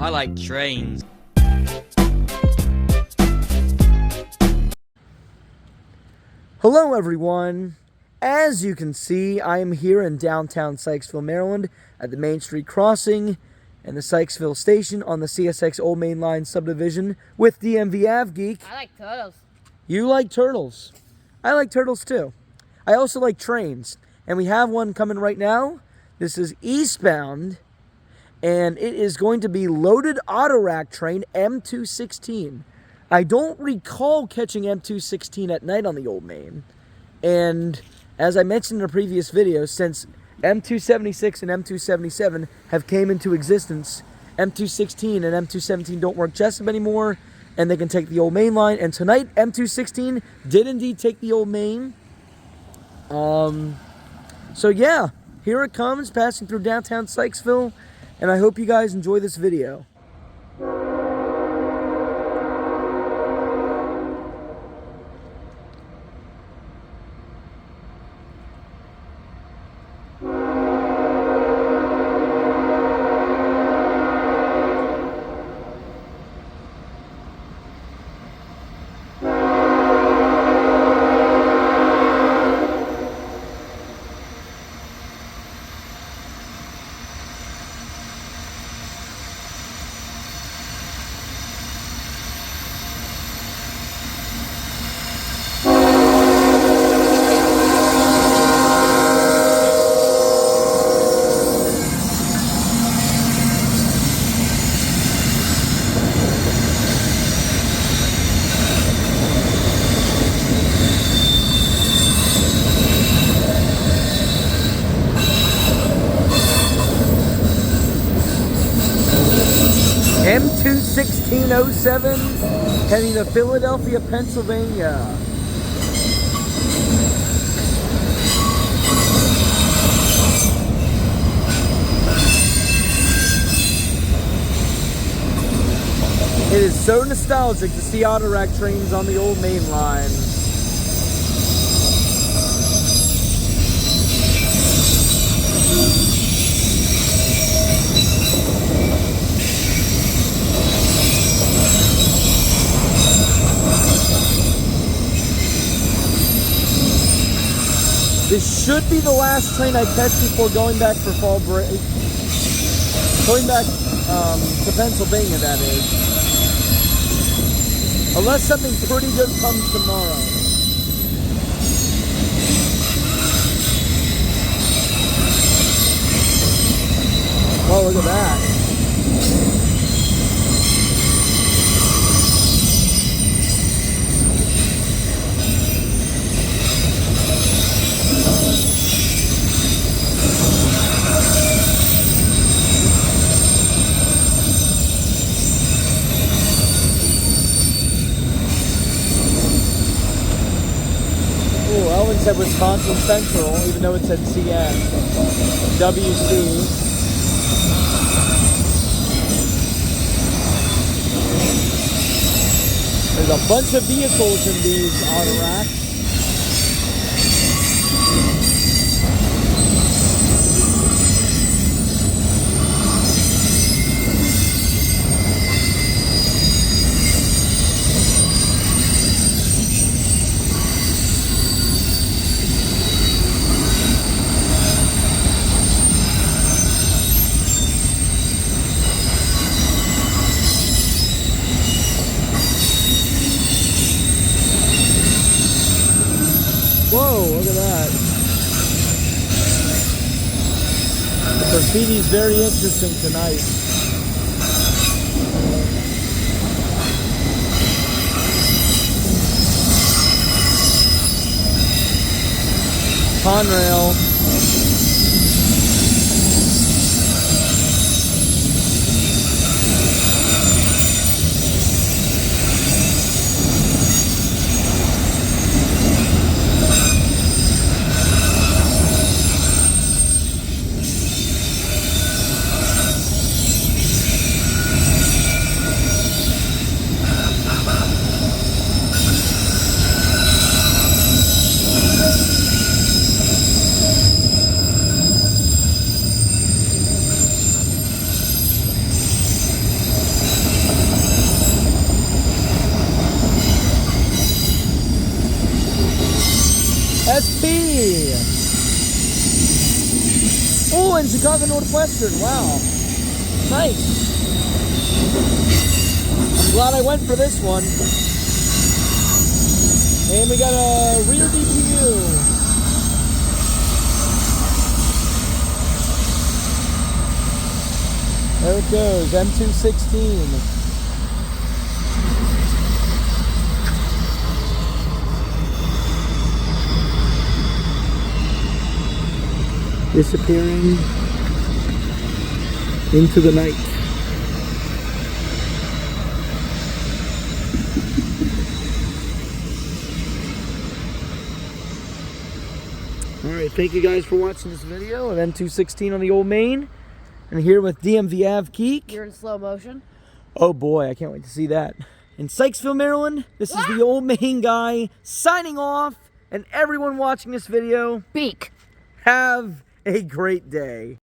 I like trains. Hello everyone. As you can see, I am here in downtown Sykesville, Maryland at the Main Street crossing and the Sykesville station on the CSX Old Main Line subdivision with DMV AvGeek. I like turtles. You like turtles. I like turtles too. I also like trains. And we have one coming right now. This is eastbound. And it is going to be loaded autorack train M216. I don't recall catching M216 at night on the Old Main. And as I mentioned in a previous video, since M276 and M277 have came into existence, M216 and M217 don't work Jessup anymore, and they can take the Old Main line. And tonight, M216 did indeed take the Old Main. So yeah, here it comes, passing through downtown Sykesville, and I hope you guys enjoy this video. M21607 heading to Philadelphia, Pennsylvania. It is so nostalgic to see autorack trains on the Old Main Line. This should be the last train I catch before going back for fall break. Going back to Pennsylvania, that is. Unless something pretty good comes tomorrow. Oh, look at that. It said Wisconsin Central, even though it said CN. WC. There's a bunch of vehicles in these autoracks. Whoa, look at that. The graffiti's very interesting tonight. Conrail. Hey! Oh, and Chicago Northwestern. Wow. Nice. I'm glad I went for this one. And we got a rear DPU. There it goes, M216. Disappearing into the night. Alright, thank you guys for watching this video of M216 on the Old Main. And here with DMV Av Geek. You're in slow motion. Oh boy, I can't wait to see that. In Sykesville, Maryland, this is the Old Main guy signing off. And everyone watching this video, Beak. have a great day.